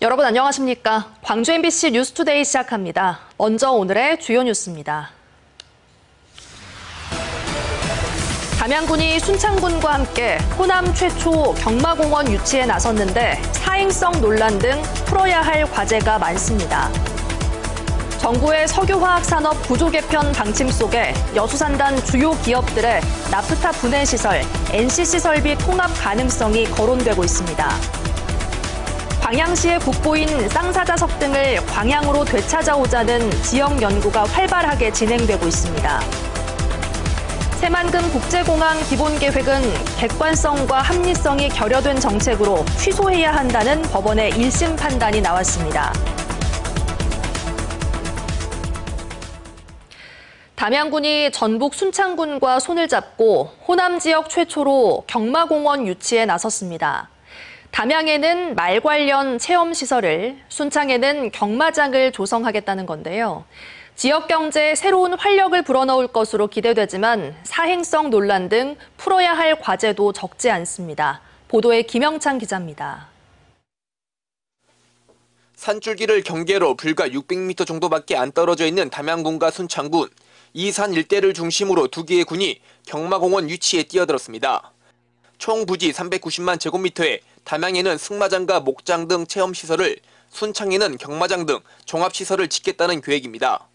여러분 안녕하십니까? 광주 MBC 뉴스투데이 시작합니다. 먼저 오늘의 주요 뉴스입니다. 담양군이 순창군과 함께 호남 최초 경마공원 유치에 나섰는데 사행성 논란 등 풀어야 할 과제가 많습니다. 정부의 석유화학산업 구조 개편 방침 속에 여수산단 주요 기업들의 나프타 분해 시설, NCC 설비 통합 가능성이 거론되고 있습니다. 광양시의 국보인 쌍사자석 등을 광양으로 되찾아오자는 지역 연구가 활발하게 진행되고 있습니다. 새만금 국제공항 기본계획은 객관성과 합리성이 결여된 정책으로 취소해야 한다는 법원의 1심 판단이 나왔습니다. 담양군이 전북 순창군과 손을 잡고 호남 지역 최초로 경마공원 유치에 나섰습니다. 담양에는 말 관련 체험시설을, 순창에는 경마장을 조성하겠다는 건데요. 지역 경제에 새로운 활력을 불어넣을 것으로 기대되지만 사행성 논란 등 풀어야 할 과제도 적지 않습니다. 보도에 김영창 기자입니다. 산줄기를 경계로 불과 600m 정도밖에 안 떨어져 있는 담양군과 순창군. 이 산 일대를 중심으로 두 개의 군이 경마공원 유치에 뛰어들었습니다. 총 부지 390만 제곱미터에 담양에는 승마장과 목장 등 체험시설을, 순창에는 경마장 등 종합시설을 짓겠다는 계획입니다.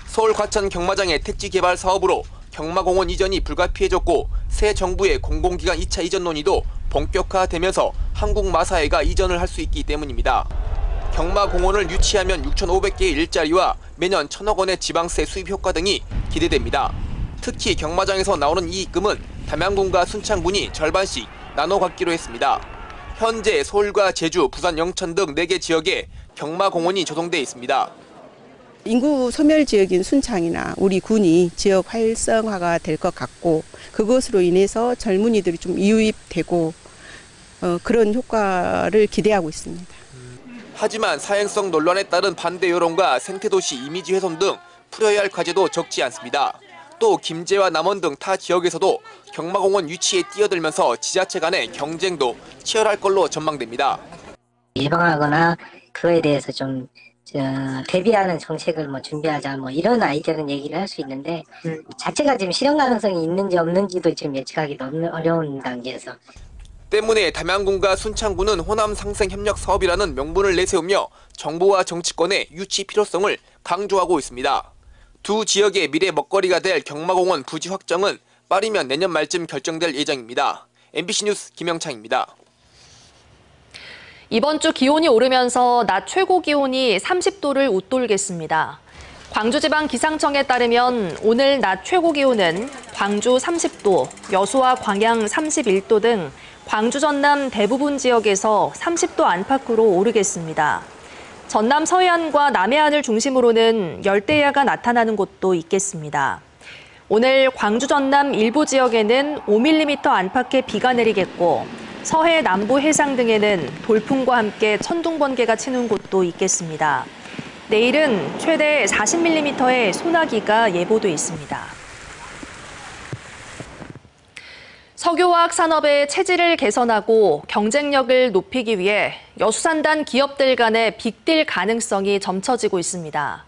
서울 과천 경마장의 택지 개발 사업으로 경마공원 이전이 불가피해졌고 새 정부의 공공기관 2차 이전 논의도 본격화되면서 한국마사회가 이전을 할 수 있기 때문입니다. 경마공원을 유치하면 6,500개의 일자리와 매년 1,000억 원의 지방세 수입 효과 등이 기대됩니다. 특히 경마장에서 나오는 이익금은 담양군과 순창군이 절반씩 나눠 갖기로 했습니다. 현재 서울과 제주, 부산, 영천 등 4개 지역에 경마공원이 조성돼 있습니다. 인구 소멸 지역인 순창이나 우리 군이 지역 활성화가 될 것 같고 그것으로 인해서 젊은이들이 좀 이유입되고 그런 효과를 기대하고 있습니다. 하지만 사행성 논란에 따른 반대 여론과 생태도시 이미지 훼손 등 풀어야 할 과제도 적지 않습니다. 또 김제와 남원 등 타 지역에서도 경마공원 유치에 뛰어들면서 지자체 간의 경쟁도 치열할 걸로 전망됩니다. 예방하거나 그거에 대해서 좀 대비하는 정책을 준비하자 이런 아이디어는 얘기를 할 수 있는데 자체가 지금 실현 가능성이 있는지 없는지도 지금 예측하기 어려운 단계에서. 때문에 담양군과 순창군은 호남 상생 협력 사업이라는 명분을 내세우며 정부와 정치권의 유치 필요성을 강조하고 있습니다. 두 지역의 미래 먹거리가 될 경마공원 부지 확정은 빠르면 내년 말쯤 결정될 예정입니다. MBC 뉴스 김영창입니다. 이번 주 기온이 오르면서 낮 최고 기온이 30도를 웃돌겠습니다. 광주지방기상청에 따르면 오늘 낮 최고 기온은 광주 30도, 여수와 광양 31도 등 광주 전남 대부분 지역에서 30도 안팎으로 오르겠습니다. 전남 서해안과 남해안을 중심으로는 열대야가 나타나는 곳도 있겠습니다. 오늘 광주 전남 일부 지역에는 5mm 안팎의 비가 내리겠고 서해 남부 해상 등에는 돌풍과 함께 천둥 번개가 치는 곳도 있겠습니다. 내일은 최대 40mm의 소나기가 예보돼 있습니다. 석유화학 산업의 체질을 개선하고 경쟁력을 높이기 위해 여수산단 기업들 간의 빅딜 가능성이 점쳐지고 있습니다.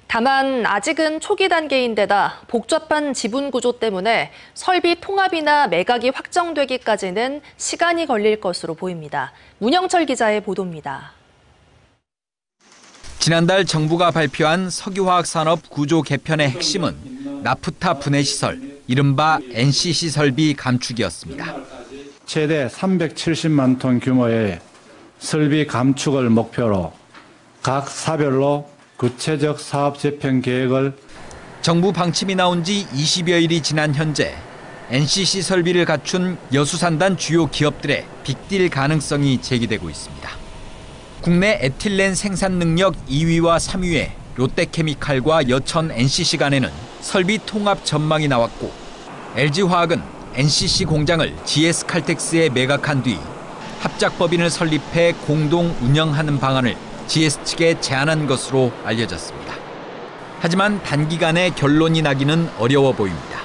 다만 아직은 초기 단계인데다 복잡한 지분 구조 때문에 설비 통합이나 매각이 확정되기까지는 시간이 걸릴 것으로 보입니다. 문영철 기자의 보도입니다. 지난달 정부가 발표한 석유화학 산업 구조 개편의 핵심은 나프타 분해 시설, 이른바 NCC 설비 감축이었습니다. 최대 370만 톤 규모의 설비 감축을 목표로 각 사별로 구체적 사업 재편 계획을. 정부 방침이 나온 지 20여일이 지난 현재 NCC 설비를 갖춘 여수산단 주요 기업들의 빅딜 가능성이 제기되고 있습니다. 국내 에틸렌 생산 능력 2위와 3위의 롯데케미칼과 여천 NCC 간에는 설비 통합 전망이 나왔고 LG화학은 NCC 공장을 GS칼텍스에 매각한 뒤 합작법인을 설립해 공동 운영하는 방안을 GS 측에 제안한 것으로 알려졌습니다. 하지만 단기간에 결론이 나기는 어려워 보입니다.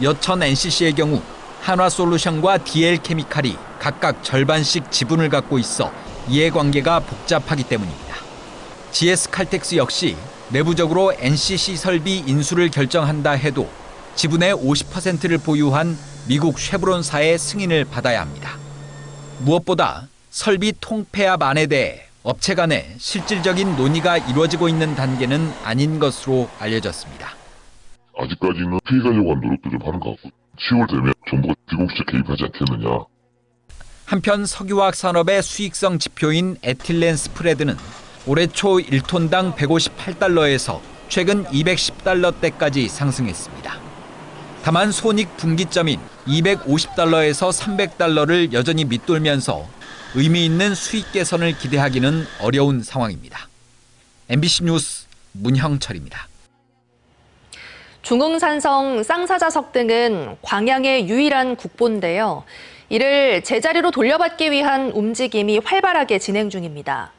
여천 NCC의 경우 한화솔루션과 DL케미칼이 각각 절반씩 지분을 갖고 있어 이해관계가 복잡하기 때문입니다. GS 칼텍스 역시 내부적으로 NCC 설비 인수를 결정한다 해도 지분의 50%를 보유한 미국 쉐브론사의 승인을 받아야 합니다. 무엇보다 설비 통폐합 안에 대해 업체 간에 실질적인 논의가 이루어지고 있는 단계는 아닌 것으로 알려졌습니다. 아직까지는 피해가려고 하는 노력도 좀 하는 것 같고 10월 되면 정부가 비공식 개입하지 않겠느냐. 한편 석유화학 산업의 수익성 지표인 에틸렌 스프레드는 올해 초 1톤당 158달러에서 최근 210달러대까지 상승했습니다. 다만 손익 분기점인 250달러에서 300달러를 여전히 밑돌면서 의미 있는 수익 개선을 기대하기는 어려운 상황입니다. MBC 뉴스 문형철입니다. 중흥산성 쌍사자석 등은 광양의 유일한 국보인데요. 이를 제자리로 돌려받기 위한 움직임이 활발하게 진행 중입니다.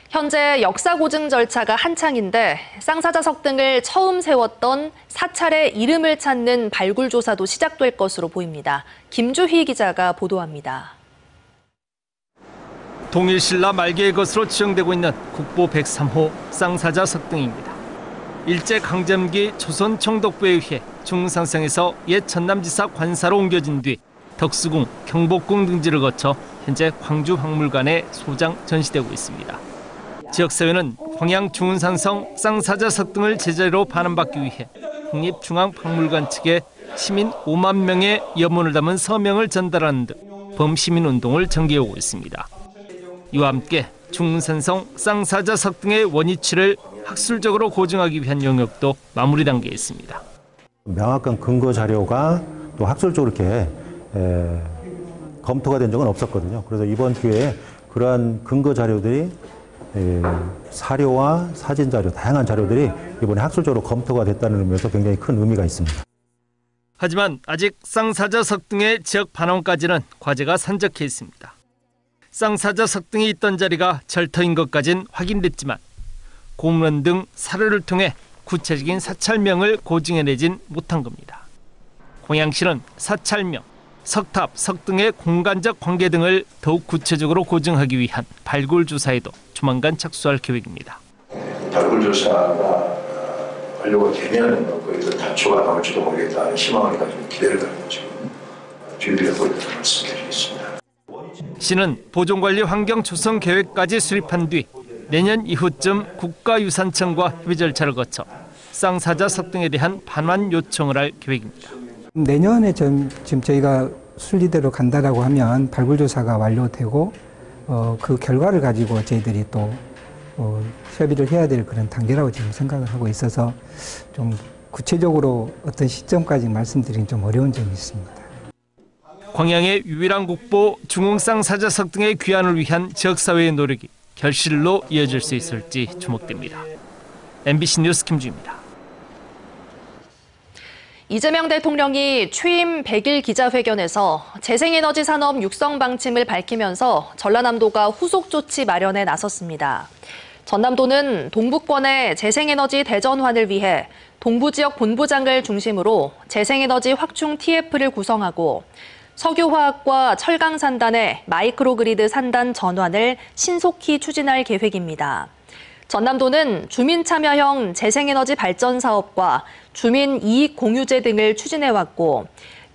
현재 역사 고증 절차가 한창인데 쌍사자석 등을 처음 세웠던 사찰의 이름을 찾는 발굴 조사도 시작될 것으로 보입니다. 김주희 기자가 보도합니다. 동일신라 말기의 것으로 추정되고 있는 국보 103호 쌍사자석 등입니다. 일제강점기 조선 총독부에 의해 중흥산성에서 옛 전남지사 관사로 옮겨진 뒤 덕수궁, 경복궁 등지를 거쳐 현재 광주박물관에 소장 전시되고 있습니다. 지역사회는 광양 중흥산성 쌍사자석 등을 제자리로 반환받기 위해 국립중앙박물관 측에 시민 5만 명의 염원을 담은 서명을 전달하는 등 범시민운동을 전개해오고 있습니다. 이와 함께 중흥산성 쌍사자석 등의 원위치를 학술적으로 고증하기 위한 영역도 마무리 단계에 있습니다. 명확한 근거 자료가 또 학술적으로 이렇게 검토가 된 적은 없었거든요. 그래서 이번 기회에 그러한 근거 자료들이 사료와 사진 자료, 다양한 자료들이 이번에 학술적으로 검토가 됐다는 의미에서 굉장히 큰 의미가 있습니다. 하지만 아직 쌍사자석 등의 지역 반환까지는 과제가 산적해 있습니다. 쌍사자석 등이 있던 자리가 절터인 것까진 확인됐지만 공문 등 사료를 통해 구체적인 사찰명을 고증해내진 못한 겁니다. 광양시는 사찰명, 석탑, 석 등의 공간적 관계 등을 더욱 구체적으로 고증하기 위한 발굴 조사에도 조만간 착수할 계획입니다. 발굴 조사가 완료가 되면 거기서 단초가 나올지도 모르겠다는 희망을 가지고 기대를 가지고 지금 준비를 하고 있다는 말씀드리겠습니다. 시는 보존관리 환경 조성 계획까지 수립한 뒤 내년 이후쯤 국가유산청과 협의 절차를 거쳐 쌍사자석 등에 대한 반환 요청을 할 계획입니다. 내년에 지금 저희가 순리대로 간다라고 하면 발굴조사가 완료되고 그 결과를 가지고 저희들이 또 협의를 해야 될 그런 단계라고 지금 생각을 하고 있어서 좀 구체적으로 어떤 시점까지 말씀드리긴 좀 어려운 점이 있습니다. 광양의 유일한 국보 중흥쌍사자석 등의 귀환을 위한 지역사회의 노력이 결실로 이어질 수 있을지 주목됩니다. MBC 뉴스 김주희입니다. 이재명 대통령이 취임 100일 기자회견에서 재생에너지 산업 육성 방침을 밝히면서 전라남도가 후속 조치 마련에 나섰습니다. 전남도는 동북권의 재생에너지 대전환을 위해 동부지역 본부장을 중심으로 재생에너지 확충 TF를 구성하고 석유화학과 철강산단의 마이크로그리드 산단 전환을 신속히 추진할 계획입니다. 전남도는 주민참여형 재생에너지 발전 사업과 주민 이익 공유제 등을 추진해왔고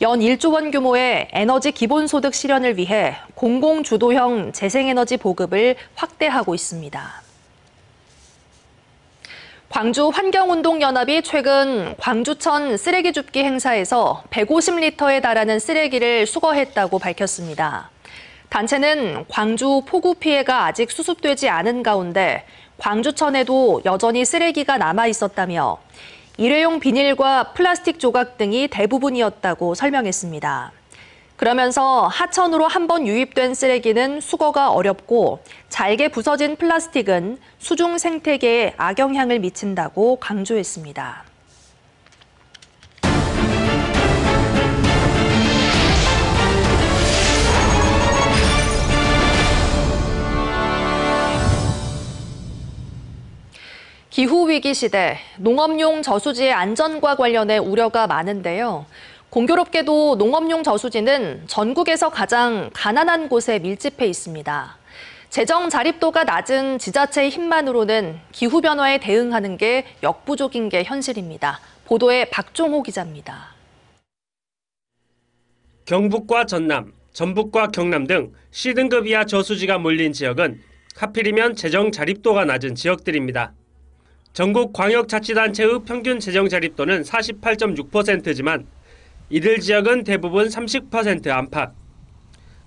연 1조 원 규모의 에너지 기본소득 실현을 위해 공공주도형 재생에너지 보급을 확대하고 있습니다. 광주 환경운동연합이 최근 광주천 쓰레기 줍기 행사에서 150리터에 달하는 쓰레기를 수거했다고 밝혔습니다. 단체는 광주 폭우 피해가 아직 수습되지 않은 가운데 광주천에도 여전히 쓰레기가 남아 있었다며 일회용 비닐과 플라스틱 조각 등이 대부분이었다고 설명했습니다. 그러면서 하천으로 한번 유입된 쓰레기는 수거가 어렵고 잘게 부서진 플라스틱은 수중 생태계에 악영향을 미친다고 강조했습니다. 기후위기 시대, 농업용 저수지의 안전과 관련해 우려가 많은데요. 공교롭게도 농업용 저수지는 전국에서 가장 가난한 곳에 밀집해 있습니다. 재정 자립도가 낮은 지자체의 힘만으로는 기후변화에 대응하는 게 역부족인 게 현실입니다. 보도에 박종호 기자입니다. 경북과 전남, 전북과 경남 등 C등급 이하 저수지가 몰린 지역은 하필이면 재정 자립도가 낮은 지역들입니다. 전국 광역자치단체의 평균 재정 자립도는 48.6%지만 이들 지역은 대부분 30% 안팎.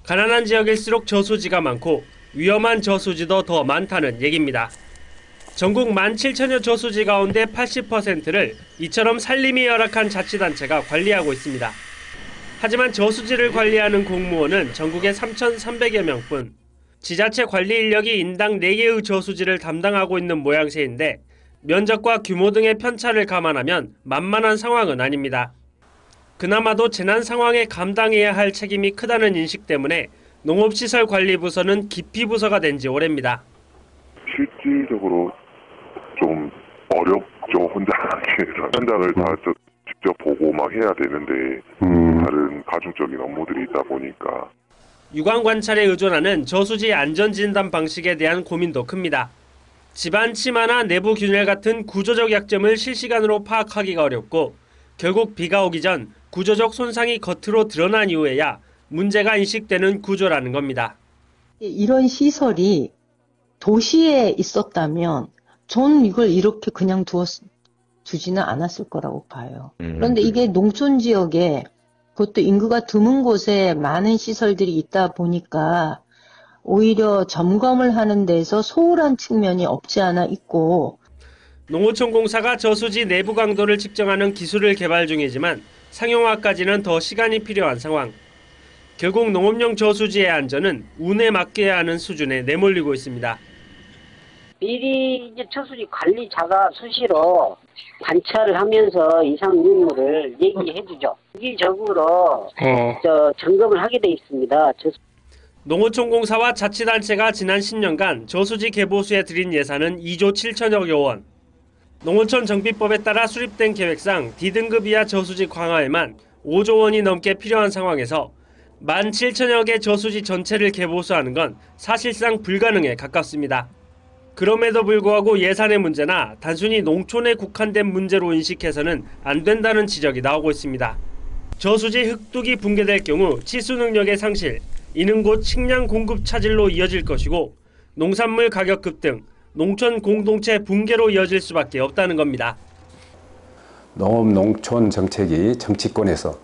가난한 지역일수록 저수지가 많고 위험한 저수지도 더 많다는 얘기입니다. 전국 17,000여 저수지 가운데 80%를 이처럼 산림이 열악한 자치단체가 관리하고 있습니다. 하지만 저수지를 관리하는 공무원은 전국에 3,300여 명뿐. 지자체 관리 인력이 인당 4개의 저수지를 담당하고 있는 모양새인데 면적과 규모 등의 편차를 감안하면 만만한 상황은 아닙니다. 그나마도 재난 상황에 감당해야 할 책임이 크다는 인식 때문에 농업시설관리부서는 기피부서가 된 지 오래입니다. 실질적으로 좀 어렵죠. 혼자 현장을 다 직접 보고 막 해야 되는데 다른 가중적인 업무들이 있다 보니까. 육안 관찰에 의존하는 저수지 안전진단 방식에 대한 고민도 큽니다. 집안 침하나 내부 균열 같은 구조적 약점을 실시간으로 파악하기가 어렵고 결국 비가 오기 전 구조적 손상이 겉으로 드러난 이후에야 문제가 인식되는 구조라는 겁니다. 이런 시설이 도시에 있었다면 저는 이걸 이렇게 그냥 두지는 않았을 거라고 봐요. 그런데 이게 농촌 지역에 그것도 인구가 드문 곳에 많은 시설들이 있다 보니까 오히려 점검을 하는 데서 소홀한 측면이 없지 않아 있고. 농어촌공사가 저수지 내부 강도를 측정하는 기술을 개발 중이지만 상용화까지는 더 시간이 필요한 상황. 결국 농업용 저수지의 안전은 운에 맡겨야 하는 수준에 내몰리고 있습니다. 미리 이제 저수지 관리자가 수시로 관찰을 하면서 이상 유무를 얘기해주죠. 주기적으로 점검을 하게 돼 있습니다. 농어촌공사와 자치단체가 지난 10년간 저수지 개보수에 들인 예산은 2조 7천여여 원. 농어촌 정비법에 따라 수립된 계획상 D등급 이하 저수지 강화에만 5조 원이 넘게 필요한 상황에서 17,000여 개 저수지 전체를 개보수하는 건 사실상 불가능에 가깝습니다. 그럼에도 불구하고 예산의 문제나 단순히 농촌에 국한된 문제로 인식해서는 안 된다는 지적이 나오고 있습니다. 저수지 흙둑이 붕괴될 경우 치수 능력의 상실, 이는 곧 식량 공급 차질로 이어질 것이고 농산물 가격 급등, 농촌 공동체 붕괴로 이어질 수밖에 없다는 겁니다. 농업 농촌 정책이 정치권에서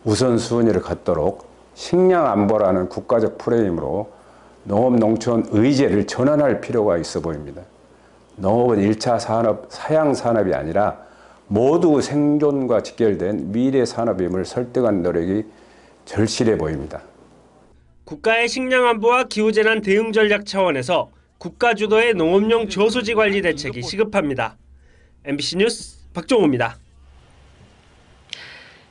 우선순위를 갖도록 식량 안보라는 국가적 프레임으로 농업 농촌 의제를 전환할 필요가 있어 보입니다. 농업은 1차 산업, 사양 산업이 아니라 모두 생존과 직결된 미래 산업임을 설득한 노력이 절실해 보입니다. 국가의 식량 안보와 기후재난 대응 전략 차원에서 국가 주도의 농업용 저수지 관리 대책이 시급합니다. MBC 뉴스 박종호입니다.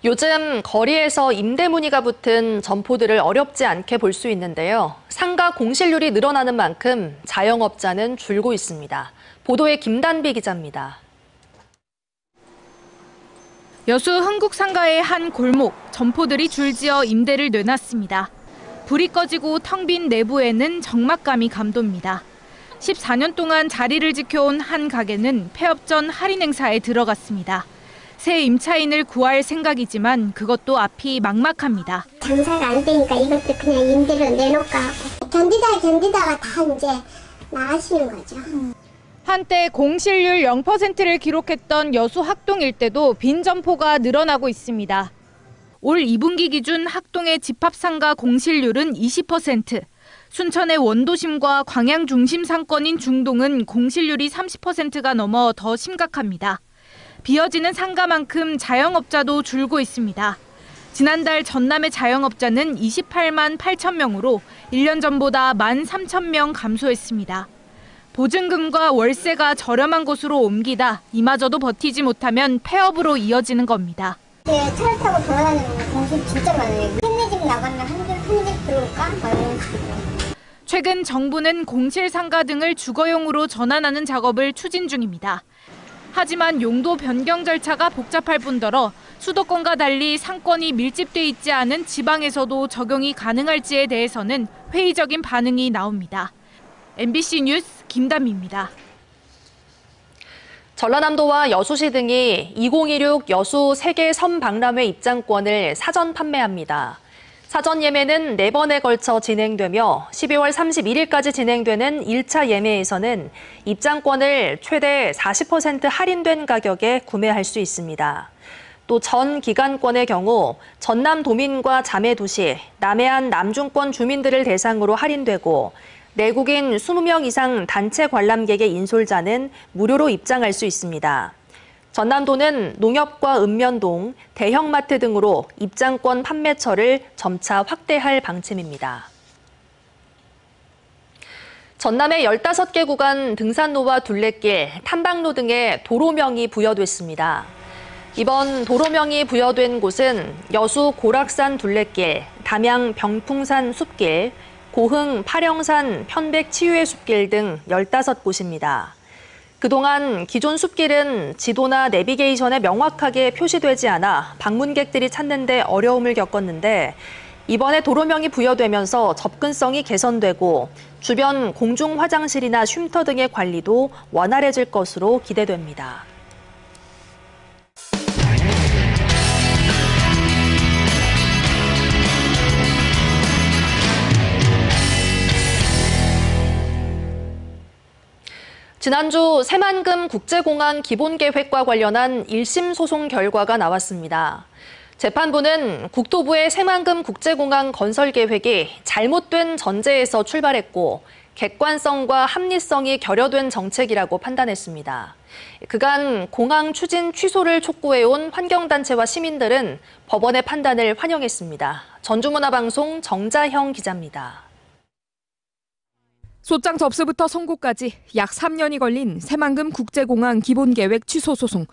요즘 거리에서 임대 문의가 붙은 점포들을 어렵지 않게 볼 수 있는데요. 상가 공실률이 늘어나는 만큼 자영업자는 줄고 있습니다. 보도에 김단비 기자입니다. 여수 흥국상가의 한 골목, 점포들이 줄지어 임대를 내놨습니다. 불이 꺼지고 텅 빈 내부에는 적막감이 감돕니다. 14년 동안 자리를 지켜온 한 가게는 폐업 전 할인 행사에 들어갔습니다. 새 임차인을 구할 생각이지만 그것도 앞이 막막합니다. 장사가 안 되니까 이것도 그냥 임대로 내놓을까 하고 견디다가 다 이제 나가시는 거죠. 한때 공실률 0%를 기록했던 여수 학동 일대도 빈 점포가 늘어나고 있습니다. 올 2분기 기준 학동의 집합상가 공실률은 20%, 순천의 원도심과 광양 중심 상권인 중동은 공실률이 30%가 넘어 더 심각합니다. 비어지는 상가만큼 자영업자도 줄고 있습니다. 지난달 전남의 자영업자는 28만 8천 명으로 1년 전보다 13,000명 감소했습니다. 보증금과 월세가 저렴한 곳으로 옮기다 이마저도 버티지 못하면 폐업으로 이어지는 겁니다. 네, 차를 타고 돌아다니는 공실 진짜 많아요. 한 집 나가면 한 집 들어올까? 이런 식으로. 최근 정부는 공실 상가 등을 주거용으로 전환하는 작업을 추진 중입니다. 하지만 용도 변경 절차가 복잡할 뿐더러 수도권과 달리 상권이 밀집돼 있지 않은 지방에서도 적용이 가능할지에 대해서는 회의적인 반응이 나옵니다. MBC 뉴스 김담희입니다. 전라남도와 여수시 등이 2026 여수 세계 섬박람회 입장권을 사전 판매합니다. 사전 예매는 4번에 걸쳐 진행되며 12월 31일까지 진행되는 1차 예매에서는 입장권을 최대 40% 할인된 가격에 구매할 수 있습니다. 또 전 기간권의 경우 전남 도민과 자매도시, 남해안 남중권 주민들을 대상으로 할인되고 내국인 20명 이상 단체 관람객의 인솔자는 무료로 입장할 수 있습니다. 전남도는 농협과 읍면동, 대형마트 등으로 입장권 판매처를 점차 확대할 방침입니다. 전남의 15개 구간 등산로와 둘레길, 탐방로 등의 도로명이 부여됐습니다. 이번 도로명이 부여된 곳은 여수 고락산 둘레길, 담양 병풍산 숲길, 고흥 파령산 편백 치유의 숲길 등 15곳입니다. 그동안 기존 숲길은 지도나 내비게이션에 명확하게 표시되지 않아 방문객들이 찾는 데 어려움을 겪었는데 이번에 도로명이 부여되면서 접근성이 개선되고 주변 공중 화장실이나 쉼터 등의 관리도 원활해질 것으로 기대됩니다. 지난주 새만금 국제공항 기본계획과 관련한 1심 소송 결과가 나왔습니다. 재판부는 국토부의 새만금 국제공항 건설 계획이 잘못된 전제에서 출발했고 객관성과 합리성이 결여된 정책이라고 판단했습니다. 그간 공항 추진 취소를 촉구해온 환경단체와 시민들은 법원의 판단을 환영했습니다. 전주문화방송 정자형 기자입니다. 소장 접수부터 선고까지 약 3년이 걸린 새만금 국제공항 기본계획 취소 소송.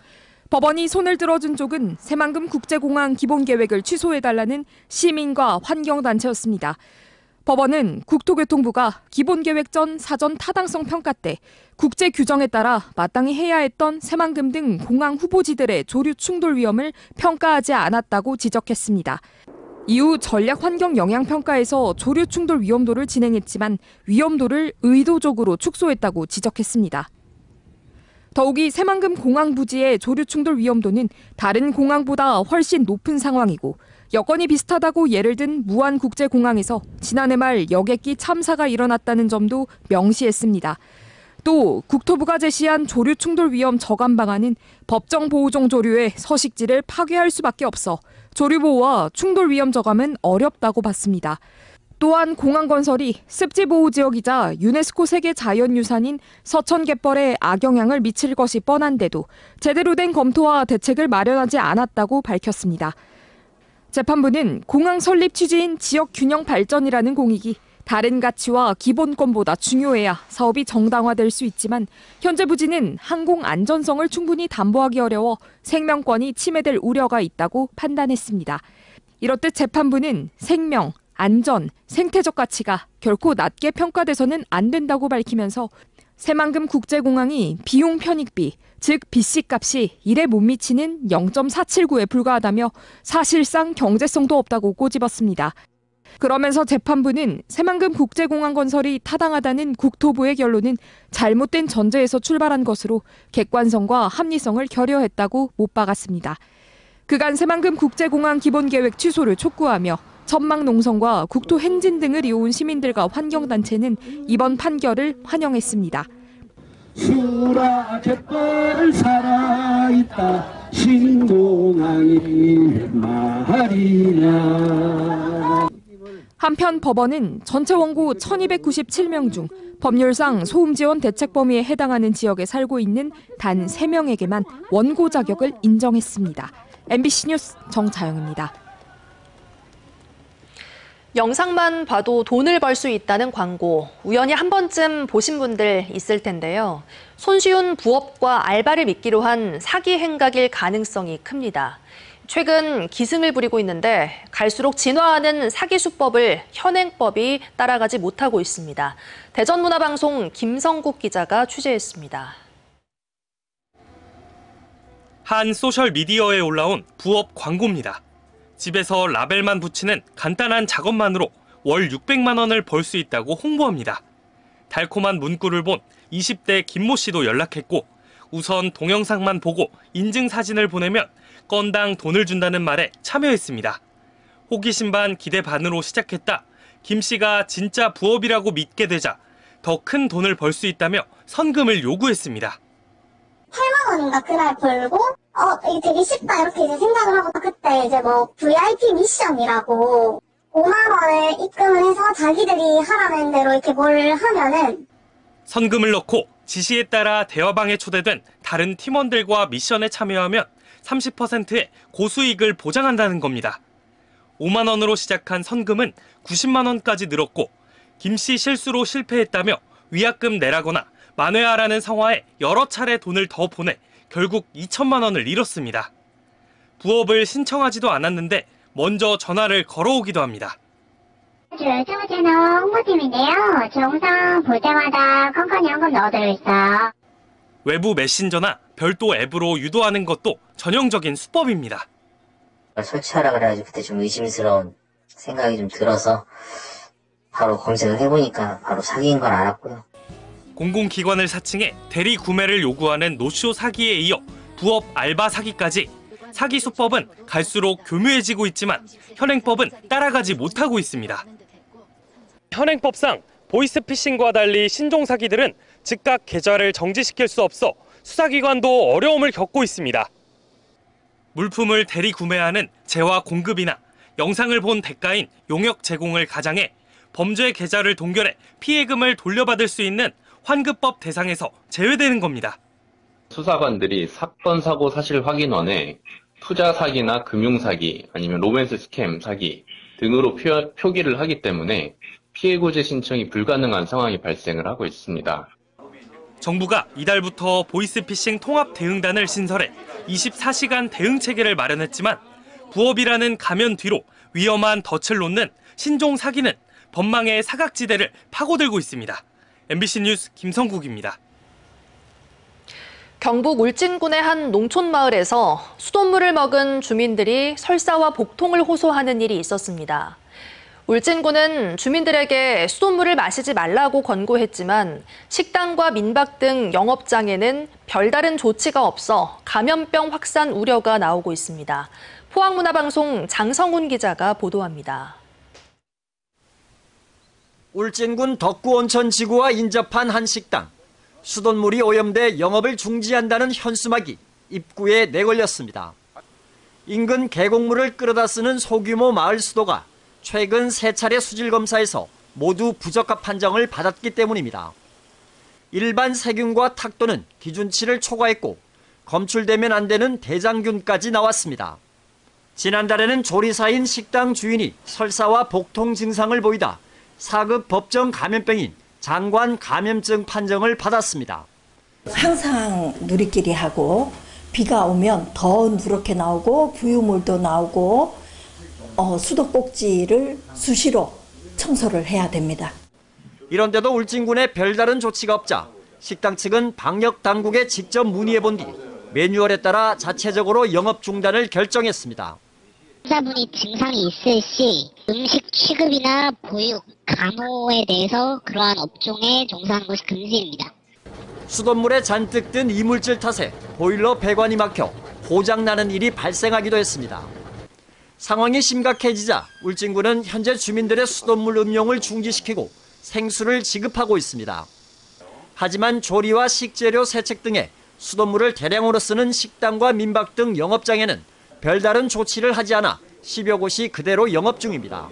법원이 손을 들어준 쪽은 새만금 국제공항 기본계획을 취소해달라는 시민과 환경단체였습니다. 법원은 국토교통부가 기본계획 전 사전 타당성 평가 때 국제 규정에 따라 마땅히 해야 했던 새만금 등 공항 후보지들의 조류 충돌 위험을 평가하지 않았다고 지적했습니다. 이후 전략 환경 영향 평가에서 조류 충돌 위험도를 진행했지만 위험도를 의도적으로 축소했다고 지적했습니다. 더욱이 새만금 공항 부지의 조류 충돌 위험도는 다른 공항보다 훨씬 높은 상황이고 여건이 비슷하다고 예를 든 무안국제공항에서 지난해 말 여객기 참사가 일어났다는 점도 명시했습니다. 또 국토부가 제시한 조류 충돌 위험 저감 방안은 법정 보호종 조류의 서식지를 파괴할 수밖에 없어 조류 보호와 충돌 위험 저감은 어렵다고 봤습니다. 또한 공항 건설이 습지 보호 지역이자 유네스코 세계 자연유산인 서천갯벌에 악영향을 미칠 것이 뻔한데도 제대로 된 검토와 대책을 마련하지 않았다고 밝혔습니다. 재판부는 공항 설립 취지인 지역 균형 발전이라는 공익이 다른 가치와 기본권보다 중요해야 사업이 정당화될 수 있지만 현재 부지는 항공 안전성을 충분히 담보하기 어려워 생명권이 침해될 우려가 있다고 판단했습니다. 이렇듯 재판부는 생명, 안전, 생태적 가치가 결코 낮게 평가돼서는 안 된다고 밝히면서 새만금 국제공항이 비용 편익비, 즉 BC값이 1에 못 미치는 0.479에 불과하다며 사실상 경제성도 없다고 꼬집었습니다. 그러면서 재판부는 새만금 국제공항 건설이 타당하다는 국토부의 결론은 잘못된 전제에서 출발한 것으로 객관성과 합리성을 결여했다고 못 박았습니다. 그간 새만금 국제공항 기본계획 취소를 촉구하며 천막농성과 국토행진 등을 이어온 시민들과 환경단체는 이번 판결을 환영했습니다. 수라 갯벌 살아있다 신공항이 말이냐. 한편 법원은 전체 원고 1297명 중 법률상 소음 지원 대책 범위에 해당하는 지역에 살고 있는 단 3명에게만 원고 자격을 인정했습니다. MBC 뉴스 정자영입니다. 영상만 봐도 돈을 벌 수 있다는 광고, 우연히 한 번쯤 보신 분들 있을 텐데요. 손쉬운 부업과 알바를 미끼로 한 사기 행각일 가능성이 큽니다. 최근 기승을 부리고 있는데 갈수록 진화하는 사기 수법을 현행법이 따라가지 못하고 있습니다. 대전문화방송 김성국 기자가 취재했습니다. 한 소셜미디어에 올라온 부업 광고입니다. 집에서 라벨만 붙이는 간단한 작업만으로 월 600만 원을 벌 수 있다고 홍보합니다. 달콤한 문구를 본 20대 김모 씨도 연락했고 우선 동영상만 보고 인증사진을 보내면 건당 돈을 준다는 말에 참여했습니다. 호기심 반 기대 반으로 시작했다 김 씨가 진짜 부업이라고 믿게 되자 더 큰 돈을 벌 수 있다며 선금을 요구했습니다. 8만 원인가 그날 벌고 이게 되게 쉽다 이렇게 이제 생각을 하고 그때 이제 뭐 VIP 미션이라고 5만 원을 입금을 해서 자기들이 하라는 대로 이렇게 뭘 하면은 선금을 넣고 지시에 따라 대화방에 초대된 다른 팀원들과 미션에 참여하면 30%의 고수익을 보장한다는 겁니다. 5만 원으로 시작한 선금은 90만 원까지 늘었고 김 씨 실수로 실패했다며 위약금 내라거나 만회하라는 성화에 여러 차례 돈을 더 보내 결국 2천만 원을 잃었습니다. 부업을 신청하지도 않았는데 먼저 전화를 걸어오기도 합니다. 유튜브 채널 홍보팀인데요. 정상 볼 때마다 컴퍼니 현금 넣어드리고 있어요. 외부 메신저나 별도 앱으로 유도하는 것도 전형적인 수법입니다. 설치하라 그래가지고 그때 좀 의심스러운 생각이 좀 들어서 바로 검색을 해보니까 바로 사기인 걸 알았고요. 공공기관을 사칭해 대리 구매를 요구하는 노쇼 사기에 이어 부업 알바 사기까지 사기 수법은 갈수록 교묘해지고 있지만 현행법은 따라가지 못하고 있습니다. 현행법상 보이스피싱과 달리 신종 사기들은 즉각 계좌를 정지시킬 수 없어 수사기관도 어려움을 겪고 있습니다. 물품을 대리 구매하는 재화 공급이나 영상을 본 대가인 용역 제공을 가장해 범죄 계좌를 동결해 피해금을 돌려받을 수 있는 환급법 대상에서 제외되는 겁니다. 수사관들이 사건 사고 사실 확인원에 투자 사기나 금융 사기 아니면 로맨스 스캠 사기 등으로 표기를 하기 때문에 피해 구제 신청이 불가능한 상황이 발생을 하고 있습니다. 정부가 이달부터 보이스피싱 통합 대응단을 신설해 24시간 대응 체계를 마련했지만 부업이라는 가면 뒤로 위험한 덫을 놓는 신종 사기는 법망의 사각지대를 파고들고 있습니다. MBC 뉴스 김성국입니다. 경북 울진군의 한 농촌 마을에서 수돗물을 먹은 주민들이 설사와 복통을 호소하는 일이 있었습니다. 울진군은 주민들에게 수돗물을 마시지 말라고 권고했지만 식당과 민박 등 영업장에는 별다른 조치가 없어 감염병 확산 우려가 나오고 있습니다. 포항문화방송 장성훈 기자가 보도합니다. 울진군 덕구온천지구와 인접한 한 식당. 수돗물이 오염돼 영업을 중지한다는 현수막이 입구에 내걸렸습니다. 인근 계곡물을 끌어다 쓰는 소규모 마을 수도가 최근 3차례 수질 검사에서 모두 부적합 판정을 받았기 때문입니다. 일반 세균과 탁도는 기준치를 초과했고 검출되면 안 되는 대장균까지 나왔습니다. 지난달에는 조리사인 식당 주인이 설사와 복통 증상을 보이다 4급 법정 감염병인 장관 감염증 판정을 받았습니다. 항상 누리끼리 하고 비가 오면 더 누렇게 나오고 부유물도 나오고 수도꼭지를 수시로 청소를 해야 됩니다. 이런데도 울진군에 별다른 조치가 없자 식당 측은 방역 당국에 직접 문의해본 뒤 매뉴얼에 따라 자체적으로 영업 중단을 결정했습니다. 환자분이 증상이 있을 시 음식 취급이나 보육, 간호에 대해서 그러한 업종에 종사하는 것이 금지입니다. 수돗물에 잔뜩 든 이물질 탓에 보일러 배관이 막혀 고장나는 일이 발생하기도 했습니다. 상황이 심각해지자 울진군은 현재 주민들의 수돗물 음용을 중지시키고 생수를 지급하고 있습니다. 하지만 조리와 식재료 세척 등의 수돗물을 대량으로 쓰는 식당과 민박 등 영업장에는 별다른 조치를 하지 않아 10여 곳이 그대로 영업 중입니다.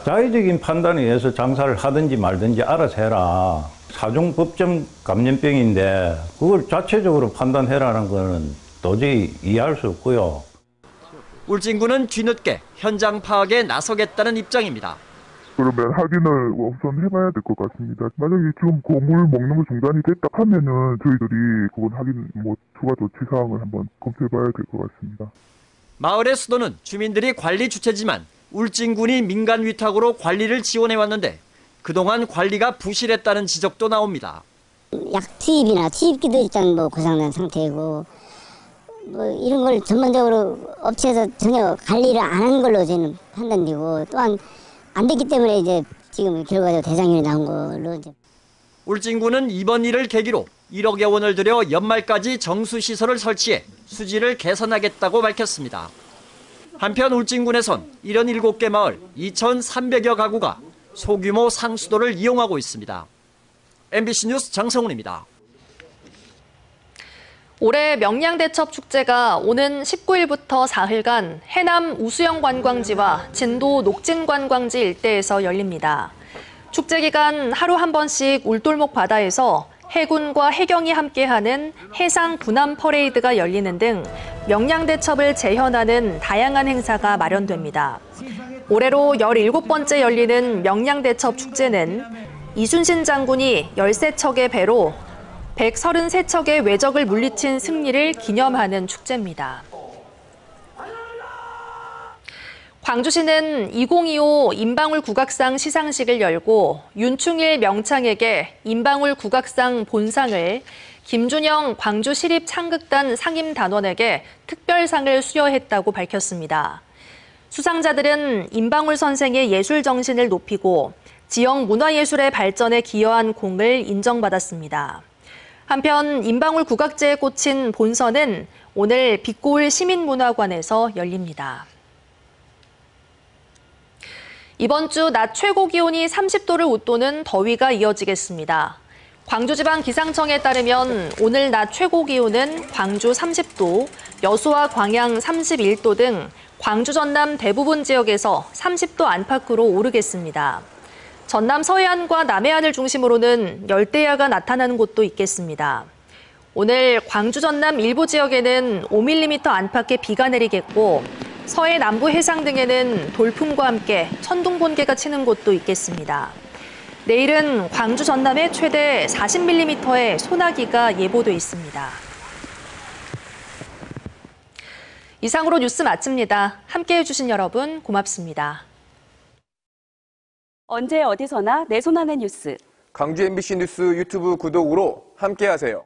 자의적인 판단에 의해서 장사를 하든지 말든지 알아서 해라. 사중법정 감염병인데 그걸 자체적으로 판단해라는 것은 도저히 이해할 수 없고요. 울진군은 뒤늦게 현장 파악에 나서겠다는 입장입니다. 그러면 확인을 우선 해봐야 될 것 같습니다. 만약에 지금 고물 먹는 거 중단이 됐다 하면은 저희들이 그건 확인 추가 조치 사항을 한번 검토해봐야 될 것 같습니다. 마을의 수도는 주민들이 관리 주체지만 울진군이 민간 위탁으로 관리를 지원해왔는데 그동안 관리가 부실했다는 지적도 나옵니다. 약 투입이나 투입기도 일단 고장난 상태이고 이런 걸 전반적으로 업체에서 전혀 관리를 안 하는 걸로 저는 판단되고 또한 안 됐기 때문에 이제 지금 결과적으로 대장균이 나온 걸로 이제. 울진군은 이번 일을 계기로 1억여 원을 들여 연말까지 정수시설을 설치해 수질을 개선하겠다고 밝혔습니다. 한편 울진군에선 77개 마을 2,300여 가구가 소규모 상수도를 이용하고 있습니다. MBC 뉴스 장성훈입니다. 올해 명량대첩 축제가 오는 19일부터 4일간 해남 우수영 관광지와 진도 녹진 관광지 일대에서 열립니다. 축제 기간 하루 한 번씩 울돌목 바다에서 해군과 해경이 함께하는 해상 군함 퍼레이드가 열리는 등 명량대첩을 재현하는 다양한 행사가 마련됩니다. 올해로 17번째 열리는 명량대첩 축제는 이순신 장군이 13척의 배로 133척의 외적을 물리친 승리를 기념하는 축제입니다. 광주시는 2025 인방울 국악상 시상식을 열고 윤충일 명창에게 인방울 국악상 본상을, 김준영 광주시립창극단 상임단원에게 특별상을 수여했다고 밝혔습니다. 수상자들은 인방울 선생의 예술 정신을 높이고 지역 문화예술의 발전에 기여한 공을 인정받았습니다. 한편 인방울 국악제에 꽂힌 본선은 오늘 빛고을 시민문화관에서 열립니다. 이번 주 낮 최고 기온이 30도를 웃도는 더위가 이어지겠습니다. 광주지방기상청에 따르면 오늘 낮 최고 기온은 광주 30도, 여수와 광양 31도 등 광주 전남 대부분 지역에서 30도 안팎으로 오르겠습니다. 전남 서해안과 남해안을 중심으로는 열대야가 나타나는 곳도 있겠습니다. 오늘 광주 전남 일부 지역에는 5mm 안팎의 비가 내리겠고 서해 남부 해상 등에는 돌풍과 함께 천둥 번개가 치는 곳도 있겠습니다. 내일은 광주 전남에 최대 40mm의 소나기가 예보돼 있습니다. 이상으로 뉴스 마칩니다. 함께해 주신 여러분 고맙습니다. 언제 어디서나 내 손 안의 뉴스. 광주 MBC 뉴스 유튜브 구독으로 함께하세요.